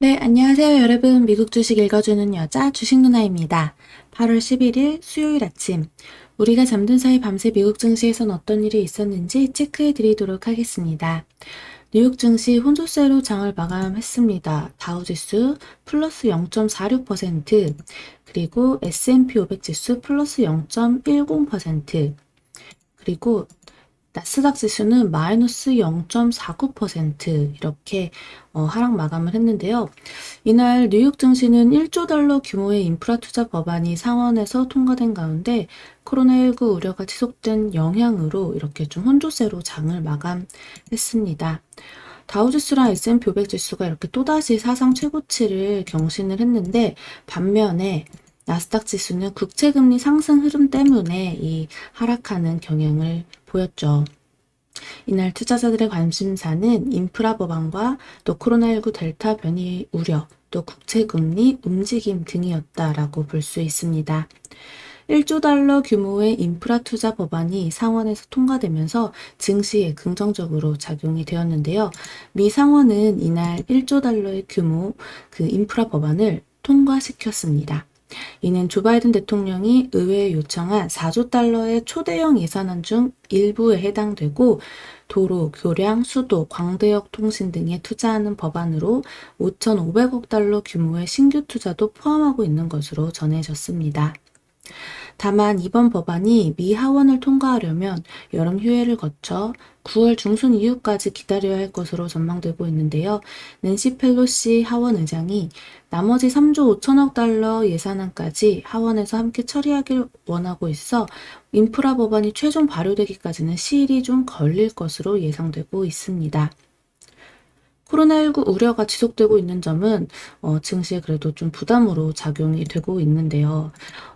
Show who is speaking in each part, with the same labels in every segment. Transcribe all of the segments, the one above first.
Speaker 1: 네, 안녕하세요, 여러분. 미국 주식 읽어주는 여자 주식 누나입니다. 8월 11일 수요일 아침. 우리가 잠든 사이 밤새 미국 증시에선 어떤 일이 있었는지 체크해 드리도록 하겠습니다. 뉴욕 증시 혼조세로 장을 마감했습니다. 다우지수 플러스 0.46%, 그리고 S&P 500 지수 플러스 0.10%, 그리고 나스닥 지수는 마이너스 0.49% 이렇게 하락 마감을 했는데요. 이날 뉴욕 증시는 1조 달러 규모의 인프라 투자 법안이 상원에서 통과된 가운데 코로나19 우려가 지속된 영향으로 이렇게 좀 혼조세로 장을 마감했습니다. 다우지수랑 S&P 500 지수가 이렇게 또다시 사상 최고치를 경신을 했는데, 반면에 나스닥 지수는 국채금리 상승 흐름 때문에 이 하락하는 경향을 보였죠. 이날 투자자들의 관심사는 인프라 법안과 또 코로나19 델타 변이 우려, 또 국채금리 움직임 등이었다라고 볼 수 있습니다. 1조 달러 규모의 인프라 투자 법안이 상원에서 통과되면서 증시에 긍정적으로 작용이 되었는데요. 미 상원은 이날 1조 달러의 규모 그 인프라 법안을 통과시켰습니다. 이는 조 바이든 대통령이 의회에 요청한 4조 달러의 초대형 예산안 중 일부에 해당되고, 도로, 교량, 수도, 광대역 통신 등에 투자하는 법안으로 5,500억 달러 규모의 신규 투자도 포함하고 있는 것으로 전해졌습니다. 다만 이번 법안이 미 하원을 통과하려면 여름 휴회를 거쳐 9월 중순 이후까지 기다려야 할 것으로 전망되고 있는데요. 낸시 펠로시 하원 의장이 나머지 3조 5천억 달러 예산안까지 하원에서 함께 처리하길 원하고 있어 인프라 법안이 최종 발효되기까지는 시일이 좀 걸릴 것으로 예상되고 있습니다. 코로나19 우려가 지속되고 있는 점은 증시에 그래도 좀 부담으로 작용이 되고 있는데요.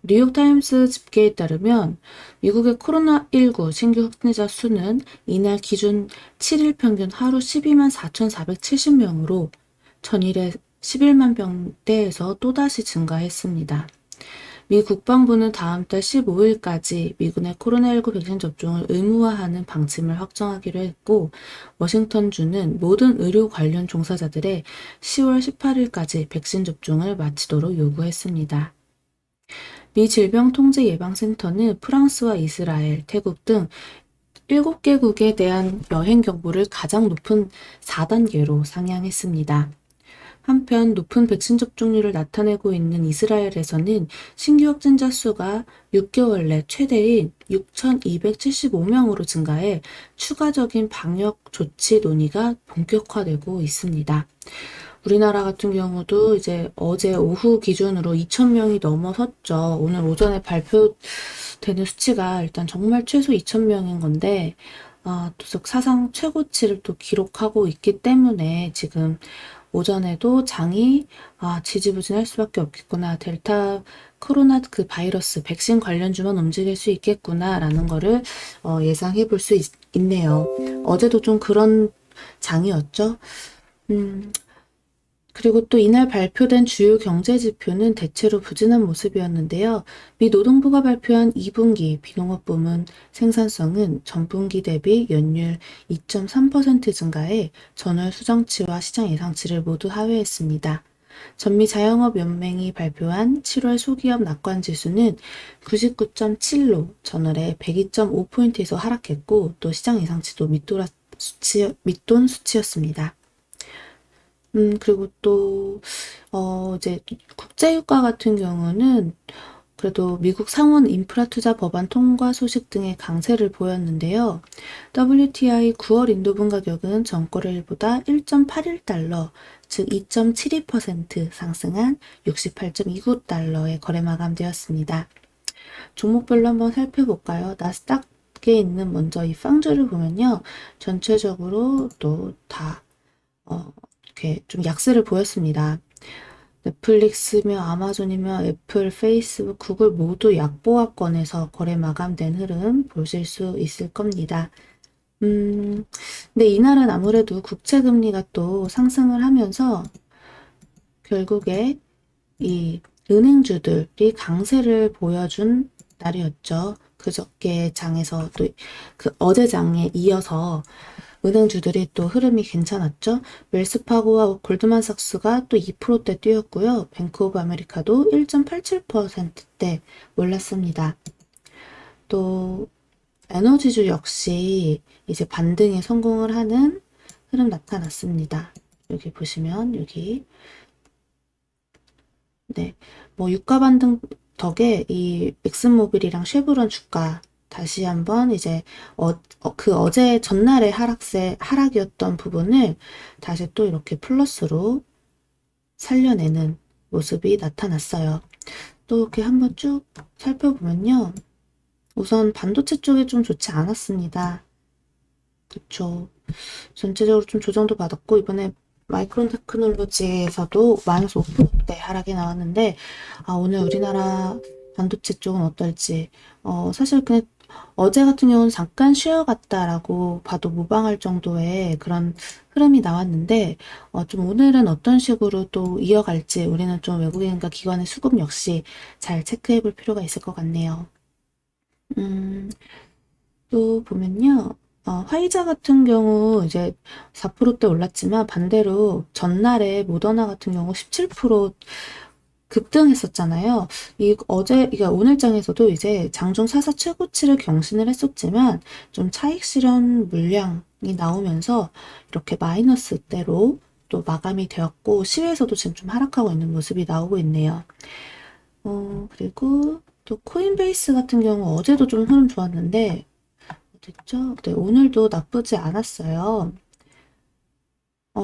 Speaker 1: 뉴욕타임스 집계에 따르면 미국의 코로나19 신규 확진자 수는 이날 기준 7일 평균 하루 12만 4,470명으로 전일의 11만 명대에서 또다시 증가했습니다. 미 국방부는 다음 달 15일까지 미군의 코로나19 백신 접종을 의무화하는 방침을 확정하기로 했고, 워싱턴주는 모든 의료 관련 종사자들의 10월 18일까지 백신 접종을 마치도록 요구했습니다. 미 질병통제예방센터는 프랑스와 이스라엘, 태국 등 7개국에 대한 여행 경보를 가장 높은 4단계로 상향했습니다. 한편 높은 백신 접종률을 나타내고 있는 이스라엘에서는 신규 확진자 수가 6개월 내 최대인 6,275명으로 증가해 추가적인 방역 조치 논의가 본격화되고 있습니다. 우리나라 같은 경우도 이제 어제 오후 기준으로 2,000명이 넘어섰죠. 오늘 오전에 발표되는 수치가 일단 정말 최소 2,000명인 건데, 계속 사상 최고치를 또 기록하고 있기 때문에 지금 오전에도 장이 지지부진할 수밖에 없겠구나. 델타 코로나 그 바이러스 백신 관련주만 움직일 수 있겠구나라는 거를 예상해 볼 수 있네요. 어제도 좀 그런 장이었죠. 그리고 또 이날 발표된 주요 경제 지표는 대체로 부진한 모습이었는데요. 미 노동부가 발표한 2분기 비농업 부문 생산성은 전분기 대비 연율 2.3% 증가해 전월 수정치와 시장 예상치를 모두 하회했습니다. 전미 자영업연맹이 발표한 7월 소기업 낙관 지수는 99.7로 전월에 102.5포인트에서 하락했고, 또 시장 예상치도 밑돈 수치였습니다. 그리고 또, 이제 국제유가 같은 경우는 그래도 미국 상원 인프라 투자 법안 통과 소식 등의 강세를 보였는데요. WTI 9월 인도분 가격은 전거래일보다 1.81달러, 즉 2.72% 상승한 68.29달러에 거래 마감되었습니다. 종목별로 한번 살펴볼까요? 나스닥에 있는 먼저 이 팡주를 보면요. 전체적으로 또 다 이렇게 좀 약세를 보였습니다. 넷플릭스며 아마존이며 애플, 페이스북, 구글 모두 약보합권에서 거래 마감된 흐름 보실 수 있을 겁니다. 근데 이날은 아무래도 국채금리가 또 상승을 하면서 결국에 이 은행주들이 강세를 보여준 날이었죠. 그저께 장에서 또 그 어제 장에 이어서 은행주들이 또 흐름이 괜찮았죠. 웰스파고와 골드만삭스가 또 2%대 뛰었고요. 뱅크 오브 아메리카도 1.87%대 올랐습니다. 또 에너지주 역시 이제 반등에 성공을 하는 흐름 나타났습니다. 여기 보시면 여기 네, 뭐 유가 반등 덕에 이 엑슨모빌이랑 쉐보론 주가 다시 한번 이제 그 어제 전날의 하락이었던 부분을 다시 또 이렇게 플러스로 살려내는 모습이 나타났어요. 또 이렇게 한번 쭉 살펴보면요. 우선 반도체 쪽이 좀 좋지 않았습니다. 그쵸. 전체적으로 좀 조정도 받았고, 이번에 마이크론 테크놀로지에서도 마이너스 5%대 하락이 나왔는데, 오늘 우리나라 반도체 쪽은 어떨지, 사실 그냥 어제 같은 경우는 잠깐 쉬어갔다라고 봐도 무방할 정도의 그런 흐름이 나왔는데, 좀 오늘은 어떤 식으로 또 이어갈지 우리는 좀 외국인과 기관의 수급 역시 잘 체크해 볼 필요가 있을 것 같네요. 또 보면요. 화이자 같은 경우 이제 4%대 올랐지만 반대로 전날에 모더나 같은 경우 17% 급등했었잖아요. 이게 오늘장에서도 이제 장중 사사 최고치를 경신을 했었지만 좀 차익 실현 물량이 나오면서 이렇게 마이너스대로 또 마감이 되었고 시외에서도 지금 좀 하락하고 있는 모습이 나오고 있네요. 그리고 또 코인베이스 같은 경우 어제도 좀 흐름 좋았는데 됐죠? 네, 오늘도 나쁘지 않았어요.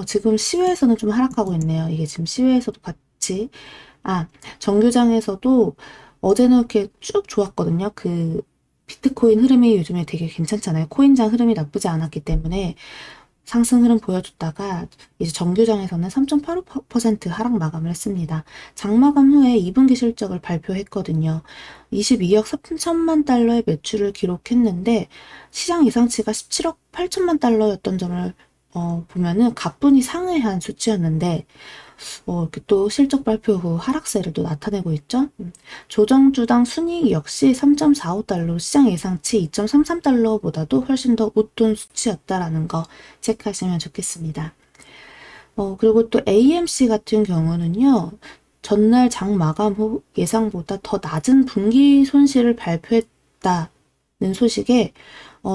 Speaker 1: 지금 시외에서는 좀 하락하고 있네요. 이게 지금 시외에서도 같이. 정규장에서도 어제는 이렇게 쭉 좋았거든요. 그 비트코인 흐름이 요즘에 되게 괜찮잖아요. 코인장 흐름이 나쁘지 않았기 때문에 상승 흐름 보여줬다가 이제 정규장에서는 3.85% 하락 마감을 했습니다. 장마감 후에 2분기 실적을 발표했거든요. 22억 3천만 달러의 매출을 기록했는데 시장 예상치가 17억 8천만 달러였던 점을 보면은 가뿐히 상회한 수치였는데 이렇게 또 실적 발표 후 하락세를 또 나타내고 있죠. 조정주당 순이익 역시 3.45달러, 시장 예상치 2.33달러보다도 훨씬 더 웃돈 수치였다라는 거 체크하시면 좋겠습니다. 그리고 또 AMC 같은 경우는요. 전날 장 마감 후 예상보다 더 낮은 분기 손실을 발표했다는 소식에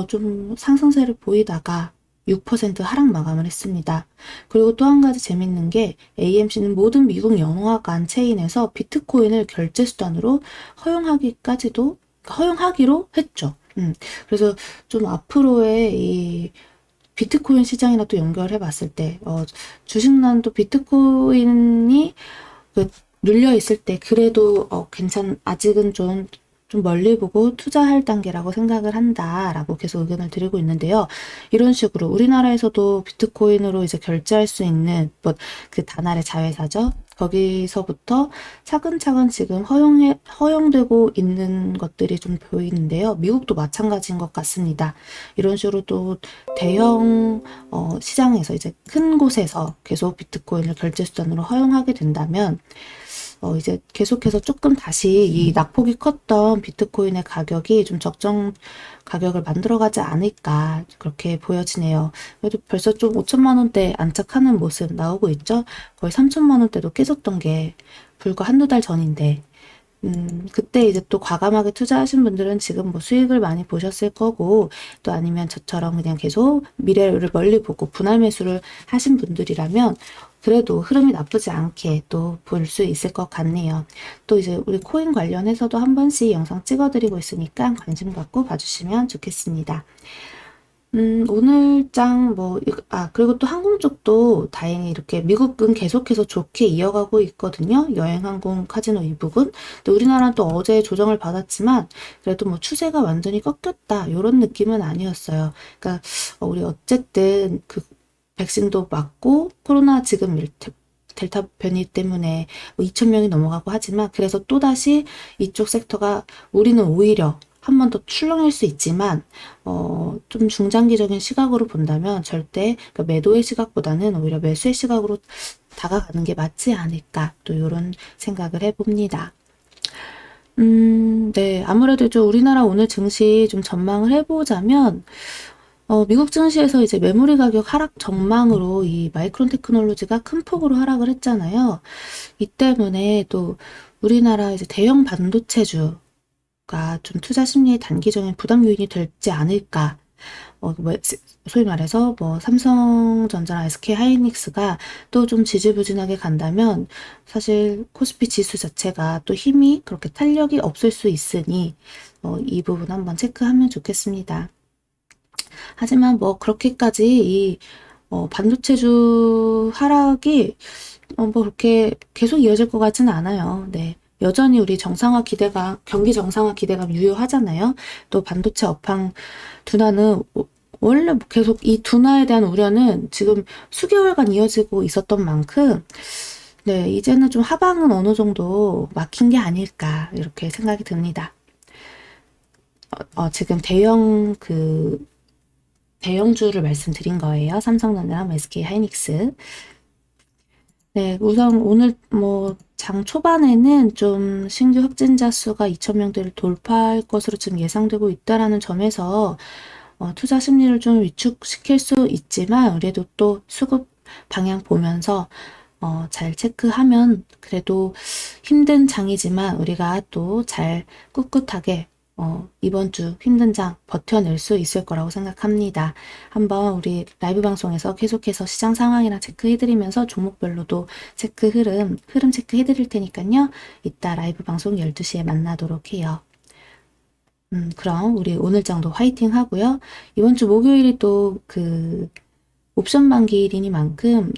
Speaker 1: 좀 상승세를 보이다가 6% 하락 마감을 했습니다. 그리고 또 한 가지 재밌는 게 AMC는 모든 미국 영화관 체인에서 비트코인을 결제 수단으로 허용하기로 했죠. 그래서 좀 앞으로의 이 비트코인 시장이나 또 연결해 봤을 때, 주식난도 비트코인이 눌려 있을 때 그래도 아직은 좀 멀리 보고 투자할 단계라고 생각을 한다라고 계속 의견을 드리고 있는데요. 이런 식으로 우리나라에서도 비트코인으로 이제 결제할 수 있는 그 다날의 자회사죠. 거기서부터 차근차근 지금 허용되고 있는 것들이 좀 보이는데요. 미국도 마찬가지인 것 같습니다. 이런 식으로 또 대형 시장에서 이제 큰 곳에서 계속 비트코인을 결제 수단으로 허용하게 된다면 이제 계속해서 조금 다시 이 낙폭이 컸던 비트코인의 가격이 좀 적정 가격을 만들어가지 않을까 그렇게 보여지네요. 그래도 벌써 좀 5천만 원대 안착하는 모습 나오고 있죠. 거의 3천만 원대도 깨졌던 게 불과 한두 달 전인데 그때 이제 또 과감하게 투자하신 분들은 지금 뭐 수익을 많이 보셨을 거고, 또 아니면 저처럼 그냥 계속 미래를 멀리 보고 분할 매수를 하신 분들이라면, 그래도 흐름이 나쁘지 않게 또 볼 수 있을 것 같네요. 또 이제 우리 코인 관련해서도 한 번씩 영상 찍어드리고 있으니까 관심 갖고 봐주시면 좋겠습니다. 오늘 그리고 또 항공 쪽도 다행히 이렇게 미국은 계속해서 좋게 이어가고 있거든요. 여행, 항공, 카지노 이 부분. 근데 우리나라는 또 어제 조정을 받았지만, 그래도 뭐 추세가 완전히 꺾였다, 요런 느낌은 아니었어요. 그러니까, 우리 어쨌든 그 백신도 맞고, 코로나 지금 델타 변이 때문에 2,000명이 넘어가고 하지만, 그래서 또다시 이쪽 섹터가 우리는 오히려 한 번 더 출렁일 수 있지만 좀 중장기적인 시각으로 본다면 절대 그러니까 매도의 시각보다는 오히려 매수의 시각으로 다가가는 게 맞지 않을까 또 이런 생각을 해봅니다. 네, 아무래도 좀 우리나라 오늘 증시 좀 전망을 해보자면 미국 증시에서 이제 메모리 가격 하락 전망으로 이 마이크론 테크놀로지가 큰 폭으로 하락을 했잖아요. 이 때문에 또 우리나라 이제 대형 반도체주가 좀 투자 심리의 단기적인 부담 요인이 될지 않을까. 소위 말해서 삼성전자나 SK 하이닉스가 또 좀 지지부진하게 간다면 사실 코스피 지수 자체가 또 힘이 그렇게 탄력이 없을 수 있으니 이 부분 한번 체크하면 좋겠습니다. 하지만 그렇게까지 이 반도체주 하락이 그렇게 계속 이어질 것 같지는 않아요. 네. 여전히 우리 경기 정상화 기대감 유효하잖아요. 또 반도체 업황 둔화는 원래 계속 이 둔화에 대한 우려는 지금 수개월간 이어지고 있었던 만큼, 네, 이제는 좀 하방은 어느 정도 막힌 게 아닐까, 이렇게 생각이 듭니다. 지금 대형주를 말씀드린 거예요. 삼성전자랑 SK 하이닉스. 네, 우선 오늘 장 초반에는 좀 신규 확진자 수가 2,000명대를 돌파할 것으로 지금 예상되고 있다라는 점에서 투자 심리를 좀 위축시킬 수 있지만 그래도 또 수급 방향 보면서 잘 체크하면 그래도 힘든 장이지만 우리가 또 잘 꿋꿋하게 이번 주 힘든 장 버텨낼 수 있을 거라고 생각합니다. 한번 우리 라이브 방송에서 계속해서 시장 상황이랑 체크해드리면서 종목별로도 흐름 체크해드릴 테니까요. 이따 라이브 방송 12시에 만나도록 해요. 그럼 우리 오늘 장도 화이팅 하고요. 이번 주 목요일이 또 옵션 만기일이니만큼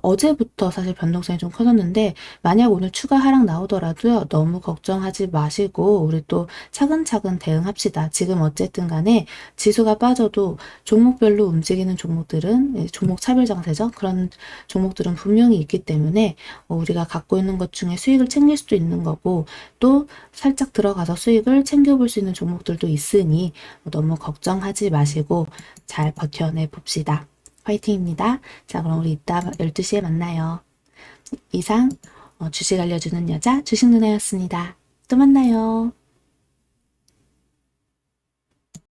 Speaker 1: 어제부터 사실 변동성이 좀 커졌는데 만약 오늘 추가 하락 나오더라도요. 너무 걱정하지 마시고 우리 또 차근차근 대응합시다. 지금 어쨌든 간에 지수가 빠져도 종목별로 움직이는 종목들은 종목 차별 장세죠. 그런 종목들은 분명히 있기 때문에 우리가 갖고 있는 것 중에 수익을 챙길 수도 있는 거고 또 살짝 들어가서 수익을 챙겨볼 수 있는 종목들도 있으니 너무 걱정하지 마시고 잘 버텨내 봅시다. 화이팅입니다. 자, 그럼 우리 이따 12시에 만나요. 이상 주식 알려주는 여자 주식 누나였습니다. 또 만나요.